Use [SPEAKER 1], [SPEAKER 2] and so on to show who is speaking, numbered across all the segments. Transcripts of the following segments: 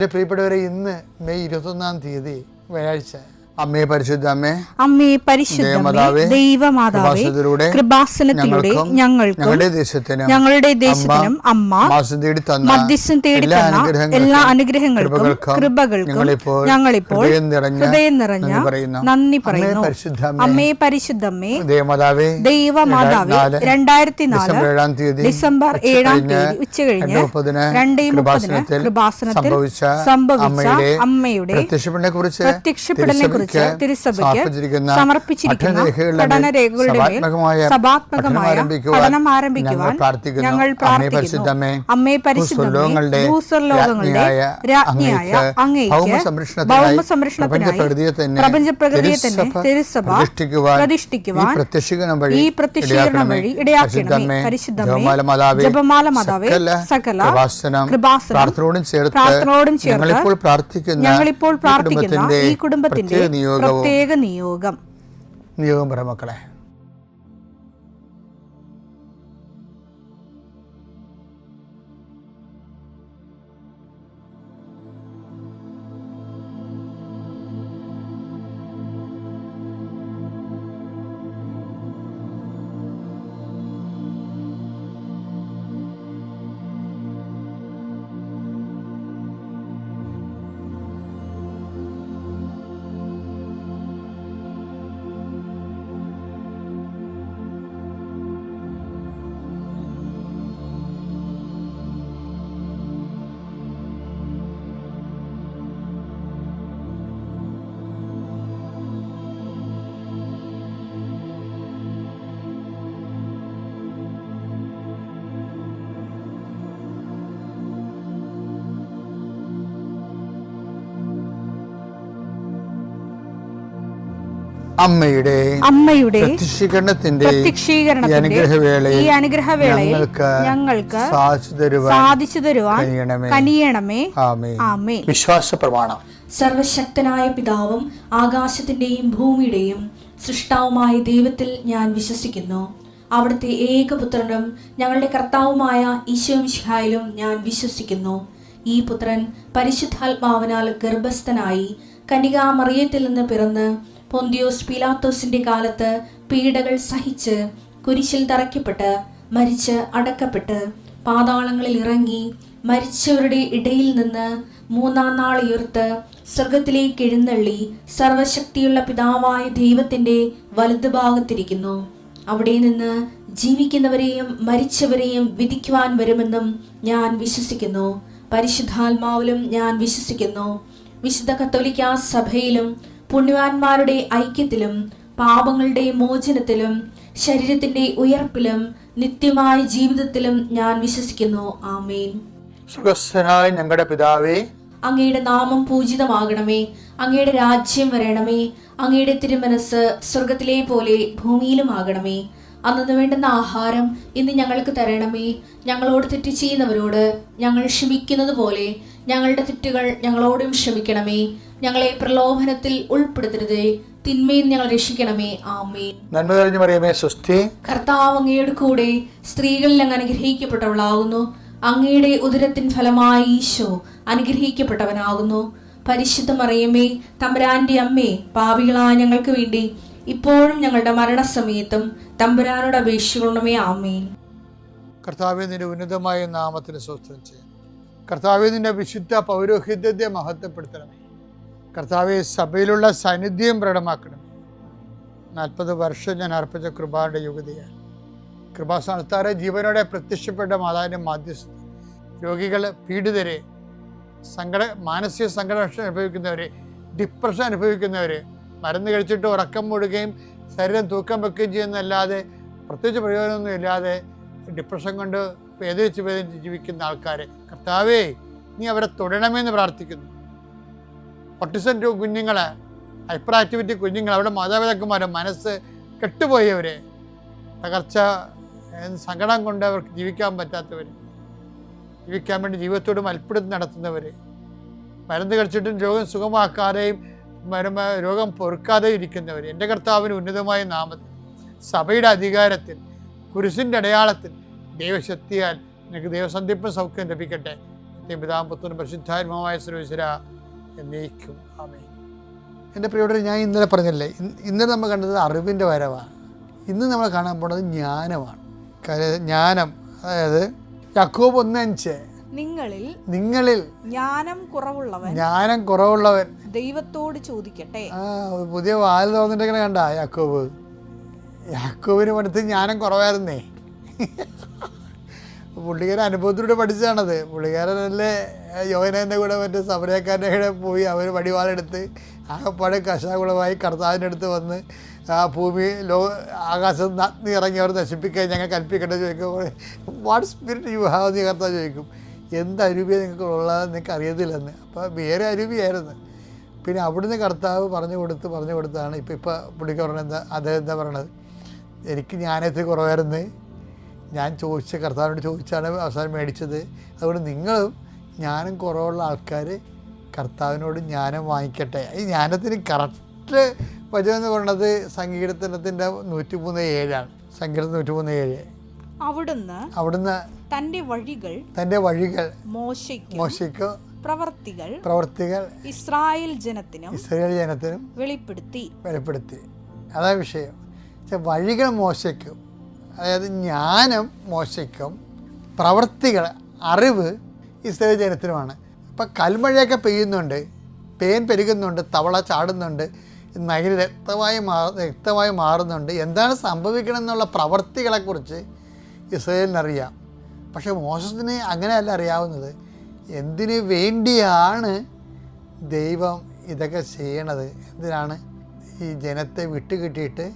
[SPEAKER 1] പ്രിയപ്പെട്ടവരെ, ഇന്ന് മെയ് 21 തീയതി വ്യാഴാഴ്ച. അമ്മേ പരിശുദ്ധ അമ്മേ,
[SPEAKER 2] അമ്മേ പരിശുദ്ധമേ, ദൈവമാതാവേ, കൃപാസനത്തിലൂടെ ഞങ്ങളുടെ ദേശത്തിനും അമ്മ മധ്യസ്ഥം തേടി തന്ന എല്ലാ അനുഗ്രഹങ്ങൾക്കും കൃപകൾക്കും ഞങ്ങളിപ്പോൾ ഹൃദയം നിറഞ്ഞ നന്ദി പറയുന്നു. അമ്മേ പരിശുദ്ധമേ, ദൈവമാതാവേ, 2004 ഡിസംബർ 7 ഉച്ചകഴിഞ്ഞ് 2:30 കൃപാസനത്തിൽ സംഭവിച്ച അമ്മയുടെ പ്രത്യക്ഷപ്പെടലിനെ കുറിച്ച് തിരുസഭയ്ക്ക് സമർപ്പിച്ചിരിക്കുന്ന പഠനരേഖകളുടെ മേൽ സഭാത്മകമായ പഠനം ആരംഭിക്കുവാൻ ഞങ്ങൾ പ്രാർത്ഥിക്കുന്നു. അമ്മേ പരിശുദ്ധമേ, ഭൂസ്വർലോകങ്ങളുടെ രാജ്ഞിയായ അങ്ങേയ്ക്ക് ഭൗമസംരക്ഷണത്തിനായി പ്രപഞ്ചപ്രകൃതിയെ തന്നെ തിരുസഭ പ്രതിഷ്ഠിക്കുവാൻ ഈ പ്രത്യക്ഷീകരണം വഴി ഇടയാക്കണമേ. പരിശുദ്ധമേ, ജപമാല മാതാവേ, സകല കൃപാസനം പ്രാർത്ഥനയോടും ചേർത്ത് ഞങ്ങളിപ്പോൾ പ്രാർത്ഥിക്കുന്ന ഈ കുടുംബത്തിന്റെ പ്രത്യേക നിയോഗം
[SPEAKER 1] പറ മക്കളെ.
[SPEAKER 2] അമ്മയുടെ
[SPEAKER 1] പ്രത്യക്ഷീകരണത്തിന്റെ
[SPEAKER 2] ഈ അനുഗ്രഹവേളയിൽ ഞങ്ങൾക്ക് സാധിച്ചു തരുവാൻ കനിയണമേ. ആമേൻ.
[SPEAKER 1] വിശ്വാസ പ്രമാണം.
[SPEAKER 3] സർവശക്തനായ പിതാവും ആകാശത്തിന്റെയും ഭൂമിയുടെയും സൃഷ്ടാവുമായ ദൈവത്തിൽ ഞാൻ വിശ്വസിക്കുന്നു. അവിടുത്തെ ഏകപുത്രനും ഞങ്ങളുടെ കർത്താവുമായ ഈശോമിശിഹായിലും ഞാൻ വിശ്വസിക്കുന്നു. ഈ പുത്രൻ പരിശുദ്ധാത്മാവിനാൽ ഗർഭസ്ഥനായി കന്യകാമറിയത്തിൽ നിന്ന് പിറന്ന് പൊന്തിയോസ് പീലാത്തോസിന്റെ കാലത്ത് പീഡകൾ സഹിച്ച് കുരിശിൽ തറയ്ക്കപ്പെട്ട് മരിച്ച് അടക്കപ്പെട്ട് പാതാളങ്ങളിൽ ഇറങ്ങി മരിച്ചവരുടെ ഇടയിൽ നിന്ന് 3-ാം നാൾ ഉയർത്ത് സ്വർഗത്തിലേക്ക് എഴുന്നള്ളി സർവശക്തിയുള്ള പിതാവായ ദൈവത്തിന്റെ വലതുഭാഗത്തിരിക്കുന്നു. അവിടെ നിന്ന് ജീവിക്കുന്നവരെയും മരിച്ചവരെയും വിധിക്കുവാൻ വരുമെന്നും ഞാൻ വിശ്വസിക്കുന്നു. പരിശുദ്ധാത്മാവിലും ഞാൻ വിശ്വസിക്കുന്നു. വിശുദ്ധ കത്തോലിക്കാ സഭയിലും പുണ്യവാന്മാരുടെ ഐക്യത്തിലും പാപങ്ങളുടെ മോചനത്തിലും ശരീരത്തിന്റെ ഉയർപ്പിലും നിത്യമായ ജീവിതത്തിലും ഞാൻ വിശ്വസിക്കുന്നു. ആമേൻ.
[SPEAKER 1] സുഖസ്ഥനായ ഞങ്ങളുടെ പിതാവേ,
[SPEAKER 3] അങ്ങയുടെ നാമം പൂജിതമാകണമേ. അങ്ങയുടെ രാജ്യം വരണമേ. അങ്ങയുടെ തിരുമനസ് സ്വർഗത്തിലെ പോലെ ഭൂമിയിലും ആകണമേ. അന്നു വേണ്ടുന്ന ആഹാരം ഇന്ന് ഞങ്ങൾക്ക് തരണമേ. ഞങ്ങളോട് തെറ്റ് ചെയ്യുന്നവരോട് ഞങ്ങൾ ക്ഷമിക്കുന്നത് പോലെ ഞങ്ങളുടെ തെറ്റുകൾ ഞങ്ങളോടും ക്ഷമിക്കണമേ. ഞങ്ങളെ പ്രലോഭനത്തിൽ ഉൾപ്പെടുത്തരുതേ, തിന്മയിൽ ഞങ്ങൾ രക്ഷിക്കണമേ. ആമേൻ.
[SPEAKER 1] നന്മ നിറഞ്ഞ മറിയമേ, സ്വസ്തി.
[SPEAKER 3] കർത്താവ് അങ്ങയുടെ കൂടെ സ്ത്രീകളിൽ അങ്ങ് അനുഗ്രഹിക്കപ്പെട്ടവളാകുന്നു. അങ്ങയുടെ ഉദരത്തിൻ ഫലമായി ഈശോ അനുഗ്രഹിക്കപ്പെട്ടവനാകുന്നു. പരിശുദ്ധ മറിയമേ, തമ്പുരാന്റെ അമ്മേ, പാപികളായ ഞങ്ങൾക്ക് വേണ്ടി ഇപ്പോഴും ഞങ്ങളുടെ മരണസമയത്തും തമ്പുരാനോട് അപേക്ഷിക്കണമേ. ആമേൻ.
[SPEAKER 1] കർത്താവേ, നിന്റെ ഉന്നതമായ നാമത്തിന് സ്തോത്രം ചെയ്യാം. കർത്താവേ, നിന്റെ വിശുദ്ധ പൗരോഹിത്യത്തെ മഹത്വപ്പെടുത്തണമേ. കർത്താവെ, സഭയിലുള്ള സാന്നിധ്യം പ്രകടമാക്കണമേ. 40 വർഷം ഞാൻ അർപ്പിച്ച കൃപാന്റെ യുഗതിയാണ്. കൃപാസ്ഥാനത്താറെ ജീവനോടെ പ്രത്യക്ഷപ്പെട്ട മാതാവിൻ്റെ മാധ്യസ്ഥ രോഗികൾ, പീഡിതരെ, മാനസിക സംഘർഷം അനുഭവിക്കുന്നവരെ, ഡിപ്രഷൻ അനുഭവിക്കുന്നവർ, മരുന്ന് കഴിച്ചിട്ട് ഉറക്കം മൂടുകയും ശരീരം തൂക്കം വെക്കുകയും ചെയ്യുന്നതല്ലാതെ പ്രത്യേകിച്ച് പ്രയോജനമൊന്നും ഇല്ലാതെ ഡിപ്രഷൻ കൊണ്ട് വേദനിച്ച് ജീവിക്കുന്ന ആൾക്കാരെ കർത്താവേ, നീ അവരെ തൊടണമെന്ന് പ്രാർത്ഥിക്കുന്നു. ഓട്ടിസം കുഞ്ഞുങ്ങളെ, ഹൈപ്പർ ആക്ടിവിറ്റി കുഞ്ഞുങ്ങൾ, അവരുടെ മാതാപിതാക്കന്മാരെ മനസ്സ് കെട്ടുപോയവരെ, തകർച്ച സങ്കടം കൊണ്ട് അവർക്ക് ജീവിക്കാൻ പറ്റാത്തവർ, ജീവിക്കാൻ വേണ്ടി ജീവിതത്തോട് മൽപ്പിടുത്തി നടത്തുന്നവർ, മരുന്ന് കഴിച്ചിട്ടും രോഗം സുഖമാക്കാതെയും രോഗം പൊറുക്കാതെയും ഇരിക്കുന്നവർ, എൻ്റെ കർത്താവിന് ഉന്നതമായ നാമത്തിൽ, സഭയുടെ അധികാരത്തിൽ, കുരിശിൻ്റെ അടയാളത്തിൽ, ദൈവശക്തിയാൽ നിനക്ക് ദൈവസന്ധിപ്പും സൗഖ്യം ലഭിക്കട്ടെ. ഇപ്പോഴത്തെയും പിതാവും പുത്രനും പരിശുദ്ധാത്മാവായ സർവ്വേശ്വര എന്നേക്കും ആമേൻ. എൻ്റെ പ്രിയപ്പെട്ടവരെ, ഞാൻ ഇന്നലെ പറഞ്ഞല്ലേ, ഇന്നലെ നമ്മൾ കണ്ടത് അറിവിൻ്റെ വരവാണ്. ഇന്ന് നമ്മൾ കാണാൻ പോകുന്നത് ജ്ഞാനമാണ്. ജ്ഞാനം, അതായത് യാക്കോബ് 1:5, നിങ്ങളിൽ
[SPEAKER 2] ജ്ഞാനം
[SPEAKER 1] കുറവുള്ളവൻ
[SPEAKER 2] ദൈവത്തോട് ചോദിക്കട്ടെ.
[SPEAKER 1] പുതിയ വാല് തോന്നിട്ടിങ്ങനെ കണ്ട യാക്കോബിന് പഠിത്ത് ജ്ഞാനം കുറവായിരുന്നേ. പുള്ളിക്കാരൻ അനുഭവത്തിലൂടെ പഠിച്ചതാണത്. പുള്ളിക്കാരനല്ലേ യോഹന്നാൻ്റെ കൂടെ മറ്റേ സമരക്കാരൻ്റെ കൂടെ പോയി അവർ വടിവാളെടുത്ത് ആകപ്പാടെ കഷാകുളമായി കർത്താവിൻ്റെ അടുത്ത് വന്ന് ആ ഭൂമി ആകാശത്ത് നഗ്നി ഇറങ്ങി അവർ നശിപ്പിക്കാൻ ഞങ്ങൾ കൽപ്പിക്കേണ്ടത് ചോദിക്കും. വാട്ട് സ്പിരിറ്റ് യു ഹാവ് എന്ന് കർത്താവ് ചോദിക്കും. എന്ത് അരൂപിയാണ് നിങ്ങൾക്ക് ഉള്ളതെന്ന് നിങ്ങൾക്ക് അറിയത്തില്ലെന്ന്. അപ്പോൾ വേറെ അരൂപിയായിരുന്നു. പിന്നെ അവിടുന്ന് കർത്താവ് പറഞ്ഞു കൊടുത്താണ് ഇപ്പോൾ പുള്ളിക്ക് പറഞ്ഞത് അദ്ദേഹം എന്താ പറയണത്, എനിക്ക് ജ്ഞാനത്തിൽ കുറവായിരുന്നു, ഞാൻ കർത്താവിനോട് ചോദിച്ചാണ് അവസാനം മേടിച്ചത്. അതുകൊണ്ട് നിങ്ങളും ജ്ഞാനം കുറവുള്ള ആൾക്കാർ കർത്താവിനോട് ജ്ഞാനം വാങ്ങിക്കട്ടെ. ഈ ജ്ഞാനത്തിന് കറക്റ്റ് വചനം എന്ന് പറയുന്നത് സങ്കീർത്തനത്തിൻ്റെ 103:7 സങ്കീർത്തനം 103:7. അവിടുന്ന് തൻ്റെ വഴികൾ മോശയ്ക്ക് പ്രവർത്തികൾ ഇസ്രായേൽ ജനത്തിനും വെളിപ്പെടുത്തി. അതാ വിഷയം. വഴികൾ മോശയ്ക്കും, അതായത് ജ്ഞാനം മോശയ്ക്കും, പ്രവർത്തികൾ അറിവ് ഇസ്രായേൽ ജനത്തിനുമാണ്. ഇപ്പം കൽമഴയൊക്കെ പെയ്യുന്നുണ്ട്, പേൻ പെരുകുന്നുണ്ട്, തവള ചാടുന്നുണ്ട്, നഗരി രക്തമായി മാറുന്നുണ്ട്. എന്താണ് സംഭവിക്കണമെന്നുള്ള പ്രവർത്തികളെക്കുറിച്ച് ഇസ്രായേലിനറിയാം. പക്ഷേ മോശത്തിന് അങ്ങനെയല്ല അറിയാവുന്നത്. എന്തിനു വേണ്ടിയാണ് ദൈവം ഇതൊക്കെ ചെയ്യണത്, എന്തിനാണ് ഈ ജനത്തെ വിട്ടുകിട്ടിയിട്ട്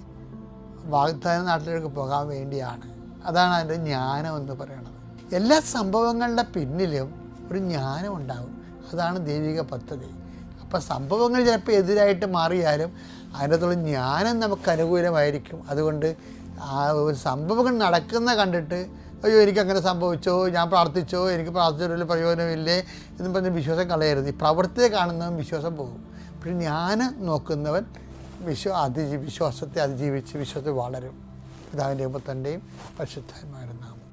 [SPEAKER 1] വാഗ്ദാന നാട്ടിലേക്ക് പോകാൻ വേണ്ടിയാണ്. അതാണ് അതിൻ്റെ ജ്ഞാനം എന്ന് പറയുന്നത്. എല്ലാ സംഭവങ്ങളുടെ പിന്നിലും ഒരു ജ്ഞാനം ഉണ്ടാകും. അതാണ് ദൈവിക പദ്ധതി. അപ്പോൾ സംഭവങ്ങൾ ചിലപ്പോൾ എതിരായിട്ട് മാറിയാലും അതിനകത്തുള്ള ജ്ഞാനം നമുക്ക് അനുകൂലമായിരിക്കും. അതുകൊണ്ട് ആ ഒരു സംഭവങ്ങൾ നടക്കുന്ന കണ്ടിട്ട് അയ്യോ എനിക്കങ്ങനെ സംഭവിച്ചോ, ഞാൻ പ്രാർത്ഥിച്ചോ, എനിക്ക് പ്രാർത്ഥിച്ചൊരു പ്രയോജനമില്ലേ എന്നും പറഞ്ഞ് വിശ്വാസം കളയരുത്. ഈ പ്രവൃത്തിയെ കാണുന്നവൻ വിശ്വാസം പോകും. പക്ഷെ ജ്ഞാനം നോക്കുന്നവൻ വിശ്വാസത്തെ അതിജീവിച്ച് വിശ്വാസത്തിൽ വളരും. പിതാവിൻ്റെയും പുത്രൻ്റെയും പരിശുദ്ധാത്മാവിന്റെ നാമത്തിൽ.